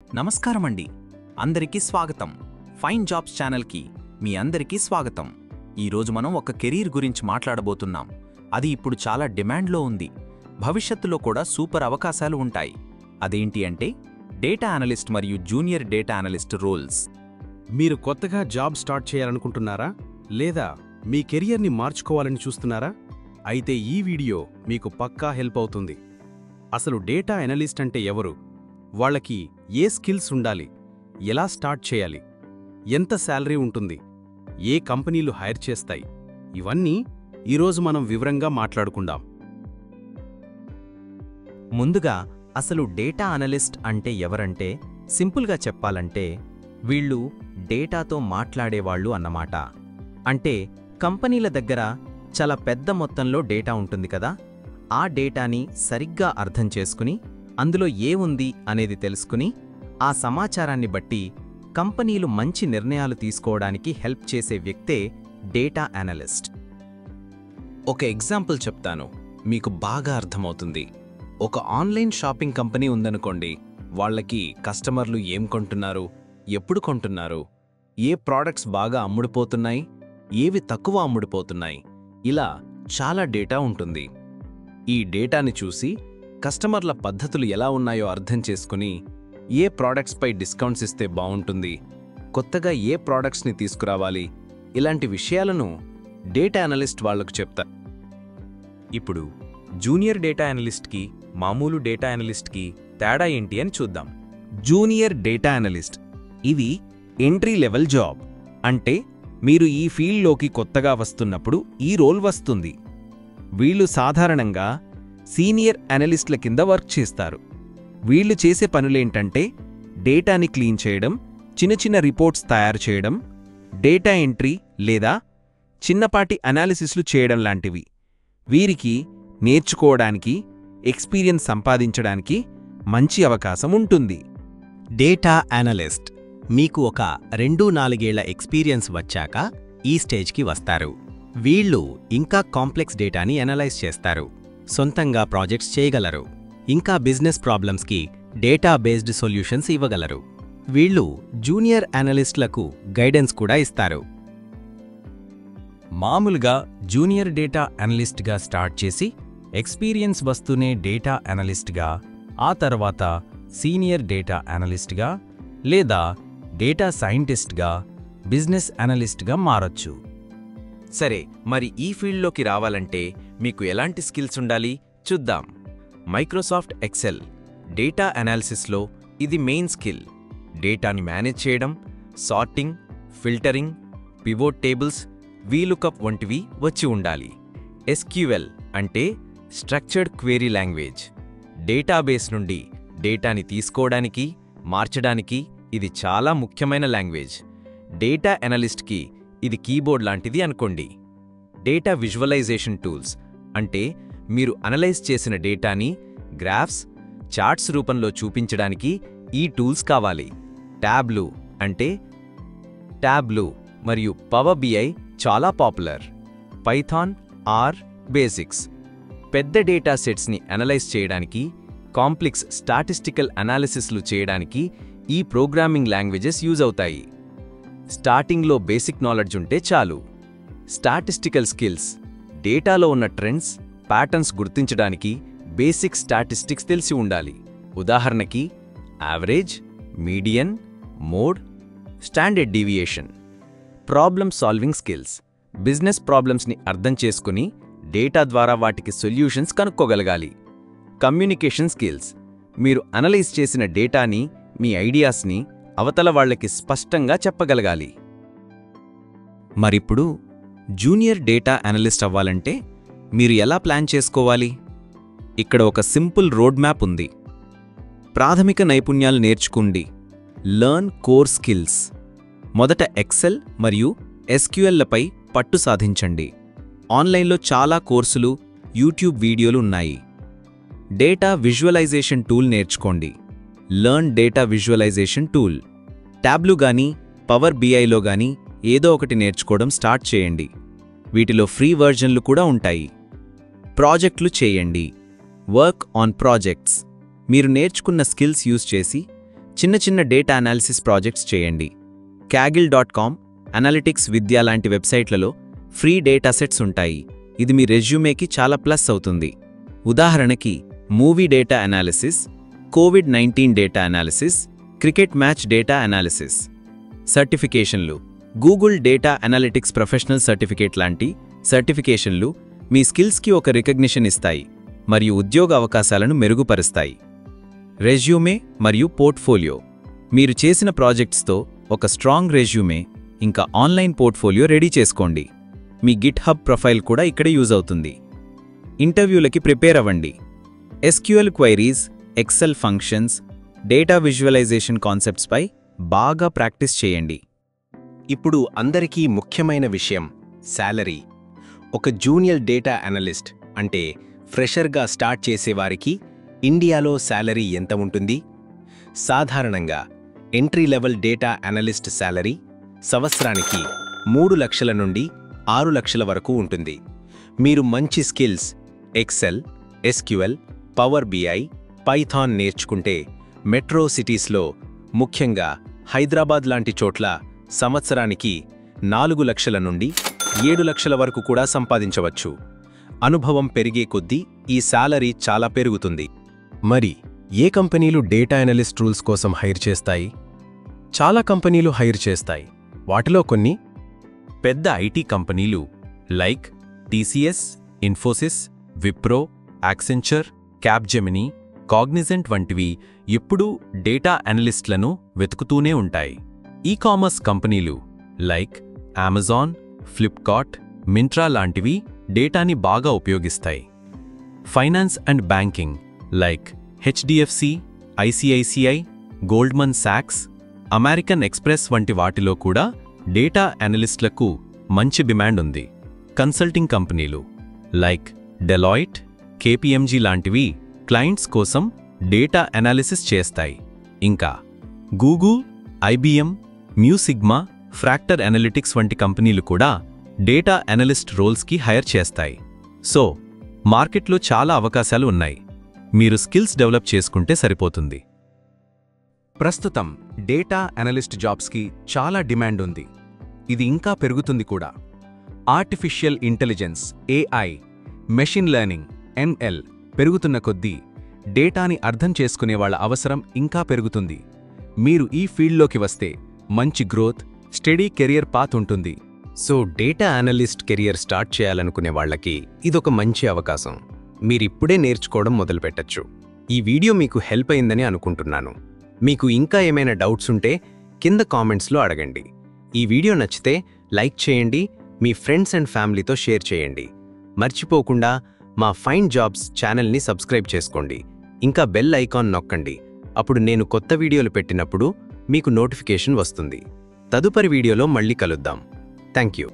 నమస్కారమండి. అందరికీ స్వాగతం. ఫైన్ జాబ్స్ ఛానల్కి మీ అందరికీ స్వాగతం. ఈరోజు మనం ఒక కెరీర్ గురించి మాట్లాడబోతున్నాం. అది ఇప్పుడు చాలా డిమాండ్లో ఉంది. భవిష్యత్తులో కూడా సూపర్ అవకాశాలు ఉంటాయి. అదేంటి అంటే డేటా అనలిస్ట్ మరియు జూనియర్ డేటా అనలిస్ట్ రోల్స్. మీరు కొత్తగా జాబ్ స్టార్ట్ చేయాలనుకుంటున్నారా? లేదా మీ కెరియర్ని మార్చుకోవాలని చూస్తున్నారా? అయితే ఈ వీడియో మీకు పక్కా హెల్ప్ అవుతుంది. అసలు డేటా అనలిస్ట్ అంటే ఎవరు? వాళ్ళకి ఏ స్కిల్స్ ఉండాలి? ఎలా స్టార్ట్ చేయాలి? ఎంత శాలరీ ఉంటుంది? ఏ కంపెనీలు హైర్ చేస్తాయి? ఇవన్నీ ఈరోజు మనం వివరంగా మాట్లాడుకుందాం. ముందుగా అసలు డేటా అనలిస్ట్ అంటే ఎవరంటే, సింపుల్గా చెప్పాలంటే వీళ్ళు డేటాతో మాట్లాడేవాళ్ళు అన్నమాట. అంటే కంపెనీల దగ్గర చాలా పెద్ద మొత్తంలో డేటా ఉంటుంది కదా, ఆ డేటాని సరిగ్గా అర్థం చేసుకుని అందులో ఏముంది అనేది తెలుసుకుని ఆ సమాచారాన్ని బట్టి కంపెనీలు మంచి నిర్ణయాలు తీసుకోవడానికి హెల్ప్ చేసే వ్యక్తే డేటా అనలిస్ట్. ఒక ఎగ్జాంపుల్ చెప్తాను, మీకు బాగా అర్థమవుతుంది. ఒక ఆన్లైన్ షాపింగ్ కంపెనీ ఉందనుకోండి. వాళ్ళకి కస్టమర్లు ఏం కొంటున్నారు, ఎప్పుడు కొంటున్నారు, ఏ ప్రోడక్ట్స్ బాగా అమ్ముడుపోతున్నాయి, ఏవి తక్కువ అమ్ముడుపోతున్నాయి, ఇలా చాలా డేటా ఉంటుంది. ఈ డేటాని చూసి కస్టమర్ల పద్ధతులు ఎలా ఉన్నాయో అర్థం చేసుకుని ఏ ప్రోడక్ట్స్పై డిస్కౌంట్స్ ఇస్తే బావుంటుంది, కొత్తగా ఏ ప్రోడక్ట్స్ని తీసుకురావాలి, ఇలాంటి విషయాలను డేటా అనలిస్ట్ వాళ్లకు చెప్తారు. ఇప్పుడు జూనియర్ డేటా అనలిస్ట్కి మామూలు డేటా అనలిస్ట్కి తేడా ఏంటి అని చూద్దాం. జూనియర్ డేటా అనలిస్ట్ ఇది ఎంట్రీ లెవెల్ జాబ్. అంటే మీరు ఈ ఫీల్డ్లోకి కొత్తగా వస్తున్నప్పుడు ఈ రోల్ వస్తుంది. వీళ్ళు సాధారణంగా సీనియర్ అనలిస్ట్ల కింద వర్క్ చేస్తారు. వీళ్ళు చేసే పనులేంటంటే డేటాని క్లీన్ చేయడం, చిన్న చిన్న రిపోర్ట్స్ తయారు చేయడం, డేటా ఎంట్రీ లేదా చిన్నపాటి అనాలిసిస్లు చేయడం లాంటివి. వీరికి నేర్చుకోవడానికి, ఎక్స్పీరియన్స్ సంపాదించడానికి మంచి అవకాశం ఉంటుంది. డేటా అనలిస్ట్ మీకు ఒక 2-4 ఏళ్ల ఎక్స్పీరియన్స్ వచ్చాక ఈ స్టేజ్కి వస్తారు. వీళ్ళు ఇంకా కాంప్లెక్స్ డేటాని అనలైజ్ చేస్తారు, సొంతంగా ప్రాజెక్ట్స్ చేయగలరు, ఇంకా బిజినెస్ ప్రాబ్లమ్స్కి డేటా బేస్డ్ సొల్యూషన్స్ ఇవ్వగలరు. వీళ్ళు జూనియర్ అనలిస్ట్లకు గైడెన్స్ కూడా ఇస్తారు. మామూలుగా జూనియర్ డేటా అనలిస్ట్గా స్టార్ట్ చేసి ఎక్స్పీరియన్స్ వస్తూనే డేటా అనలిస్ట్గా, ఆ తర్వాత సీనియర్ డేటా అనలిస్ట్గా లేదా డేటా సైంటిస్ట్గా, బిజినెస్ అనలిస్ట్గా మారొచ్చు. సరే, మరి ఈ ఫీల్డ్లోకి రావాలంటే మీకు ఎలాంటి స్కిల్స్ ఉండాలి చూద్దాం. మైక్రోసాఫ్ట్ ఎక్సెల్ డేటా అనాలిసిస్లో ఇది మెయిన్ స్కిల్. డేటాని మేనేజ్ చేయడం, sorting, filtering, pivot tables, VLOOKUP వంటివి వచ్చి ఉండాలి. ఎస్క్యూఎల్ అంటే స్ట్రక్చర్డ్ క్వెరీ లాంగ్వేజ్. డేటాబేస్ నుండి డేటాని తీసుకోవడానికి, మార్చడానికి ఇది చాలా ముఖ్యమైన లాంగ్వేజ్. డేటా అనలిస్ట్కి ఇది కీబోర్డ్ లాంటిది అనుకోండి. డేటా విజువలైజేషన్ టూల్స్ అంటే మీరు అనలైజ్ చేసిన డేటాని గ్రాఫ్స్, చార్ట్స్ రూపంలో చూపించడానికి ఈ టూల్స్ కావాలి. ట్యాబ్లూ అంటే ట్యాబ్లూ మరియు పవర్ బిఐ చాలా పాపులర్. పైథాన్, ఆర్ బేసిక్స్ పెద్ద డేటా సెట్స్ని అనలైజ్ చేయడానికి, కాంప్లెక్స్ స్టాటిస్టికల్ అనాలిసిస్లు చేయడానికి ఈ ప్రోగ్రామింగ్ లాంగ్వేజెస్ యూజ్ అవుతాయి. స్టార్టింగ్లో బేసిక్ నాలెడ్జ్ ఉంటే చాలు. స్టాటిస్టికల్ స్కిల్స్ డేటాలో ఉన్న ట్రెండ్స్, ప్యాటర్న్స్ గుర్తించడానికి బేసిక్ స్టాటిస్టిక్స్ తెలిసి ఉండాలి. ఉదాహరణకి average, median, mode, standard deviation. Problem solving skills business ప్రాబ్లమ్స్ని అర్థం చేసుకుని డేటా ద్వారా వాటికి సొల్యూషన్స్ కనుక్కోగలగాలి. కమ్యూనికేషన్ స్కిల్స్ మీరు అనలైజ్ చేసిన డేటాని, మీ ఐడియాస్ని అవతల వాళ్లకి స్పష్టంగా చెప్పగలగాలి. మరిప్పుడు జూనియర్ డేటా అనలిస్ట్ అవ్వాలంటే మీరు ఎలా ప్లాన్ చేసుకోవాలి? ఇక్కడ ఒక సింపుల్ రోడ్ మ్యాప్ ఉంది. ప్రాథమిక నైపుణ్యాలు నేర్చుకోండి. Learn core skills. మొదట ఎక్సెల్ మరియు ఎస్క్యూఎల్లపై పట్టు సాధించండి. ఆన్లైన్లో చాలా కోర్సులు, యూట్యూబ్ వీడియోలు ఉన్నాయి. డేటా విజువలైజేషన్ టూల్ నేర్చుకోండి. Learn data visualisation tool. Tableau గానీ, పవర్ బిఐలో గానీ ఏదో ఒకటి నేర్చుకోవడం స్టార్ట్ చేయండి. వీటిలో ఫ్రీ వర్జన్లు కూడా ఉంటాయి. ప్రాజెక్టులు చేయండి. Work on projects. మీరు నేర్చుకున్న స్కిల్స్ యూజ్ చేసి చిన్న చిన్న డేటా అనాలిసిస్ ప్రాజెక్ట్స్ చేయండి. Kaggle.com, అనలిటిక్స్ విద్య లాంటి వెబ్సైట్లలో ఫ్రీ డేటా సెట్స్ ఉంటాయి. ఇది మీ రెజ్యూమేకి చాలా ప్లస్ అవుతుంది. ఉదాహరణకి movie data analysis, Covid data analysis, cricket match data analysis. సర్టిఫికేషన్లు: Google data analytics professional certificate లాంటి సర్టిఫికేషన్లు మీ స్కిల్స్కి ఒక రికగ్నిషన్ ఇస్తాయి మరియు ఉద్యోగ అవకాశాలను మెరుగుపరుస్తాయి. రెజ్యూమే మరియు పోర్ట్ఫోలియో: మీరు చేసిన ప్రాజెక్ట్స్తో ఒక స్ట్రాంగ్ రెజ్యూమే ఇంకా ఆన్లైన్ పోర్ట్ఫోలియో రెడీ చేసుకోండి. మీ గిట్హబ్ ప్రొఫైల్ కూడా ఇక్కడ యూజ్ అవుతుంది. ఇంటర్వ్యూలకి ప్రిపేర్ అవ్వండి. SQL queries, Excel functions, data visualisation కాన్సెప్ట్స్పై బాగా ప్రాక్టీస్ చేయండి. ఇప్పుడు అందరికీ ముఖ్యమైన విషయం శాలరీ. ఒక జూనియర్ డేటా అనలిస్ట్ అంటే ఫ్రెషర్గా స్టార్ట్ చేసేవారికి ఇండియాలో శాలరీ ఎంత ఉంటుంది? సాధారణంగా entry level data analyst salary సంవత్సరానికి 3 లక్షల నుండి 6 లక్షల వరకు ఉంటుంది. మీరు మంచి skills Excel, SQL, Power BI, Python నేర్చుకుంటే మెట్రో సిటీస్లో, ముఖ్యంగా హైదరాబాద్ లాంటి చోట్ల సంవత్సరానికి 4 లక్షల నుండి 7 లక్షల వరకు కూడా సంపాదించవచ్చు. అనుభవం పెరిగే కొద్దీ ఈ శాలరీ చాలా పెరుగుతుంది. మరి ఏ కంపెనీలు డేటా అనలిస్ట్ రూల్స్ కోసం హైర్ చేస్తాయి? చాలా కంపెనీలు హైర్ చేస్తాయి. వాటిలో కొన్ని పెద్ద ఐటీ కంపెనీలు like TCS, Infosys, Wipro, Accenture, Capgemini, Cognizant వంటివి ఎప్పుడూ డేటా అనలిస్ట్లను వెతుకుతూనే ఉంటాయి. ఈ-కామర్స్ కంపెనీలు లైక్ అమెజాన్, ఫ్లిప్కార్ట్, మింట్రా లాంటివి డేటాని బాగా ఉపయోగిస్తాయి. Finance and banking like HDFC, ICICI, Goldman socks, American express వంటి వాటిలో కూడా డేటా అనలిస్ట్లకు మంచి డిమాండ్ ఉంది. కన్సల్టింగ్ కంపెనీలు లైక్ డెలాయిట్, KPMG లాంటివి క్లయింట్స్ కోసం డేటా అనాలిసిస్ చేస్తాయి. ఇంకా గూగుల్, IBM, మ్యూసిగ్మా, ఫ్రాక్టర్ అనలిటిక్స్ వంటి కంపెనీలు కూడా డేటా అనలిస్ట్ రోల్స్కి హైర్ చేస్తాయి. సో మార్కెట్లో చాలా అవకాశాలు ఉన్నాయి. మీరు స్కిల్స్ డెవలప్ చేసుకుంటే సరిపోతుంది. ప్రస్తుతం డేటా అనలిస్ట్ జాబ్స్కి చాలా డిమాండ్ ఉంది. ఇది ఇంకా పెరుగుతుంది కూడా. Artificial intelligence, AI, machine learning, ML పెరుగుతున్న కొద్దీ డేటాని అర్థం చేసుకునేవాళ్ల అవసరం ఇంకా పెరుగుతుంది. మీరు ఈ ఫీల్డ్లోకి వస్తే మంచి గ్రోత్, స్టడీ కెరియర్ పాత్ ఉంటుంది. So data analyst career start చేయాలనుకునే వాళ్ళకి ఇదొక మంచి అవకాశం. మీరిప్పుడే నేర్చుకోవడం మొదలుపెట్టచ్చు. ఈ వీడియో మీకు హెల్ప్ అయిందని అనుకుంటున్నాను. మీకు ఇంకా ఏమైనా డౌట్స్ ఉంటే కింద కామెంట్స్లో అడగండి. ఈ వీడియో నచ్చితే లైక్ చేయండి, మీ ఫ్రెండ్స్ అండ్ ఫ్యామిలీతో షేర్ చేయండి. మర్చిపోకుండా మా ఫైండ్ జాబ్స్ ఛానల్ని సబ్స్క్రైబ్ చేసుకోండి. ఇంకా బెల్ ఐకాన్ నొక్కండి. అప్పుడు నేను కొత్త వీడియోలు పెట్టినప్పుడు మీకు నోటిఫికేషన్ వస్తుంది. తదుపరి వీడియోలో మళ్ళీ కలుద్దాం. Thank you.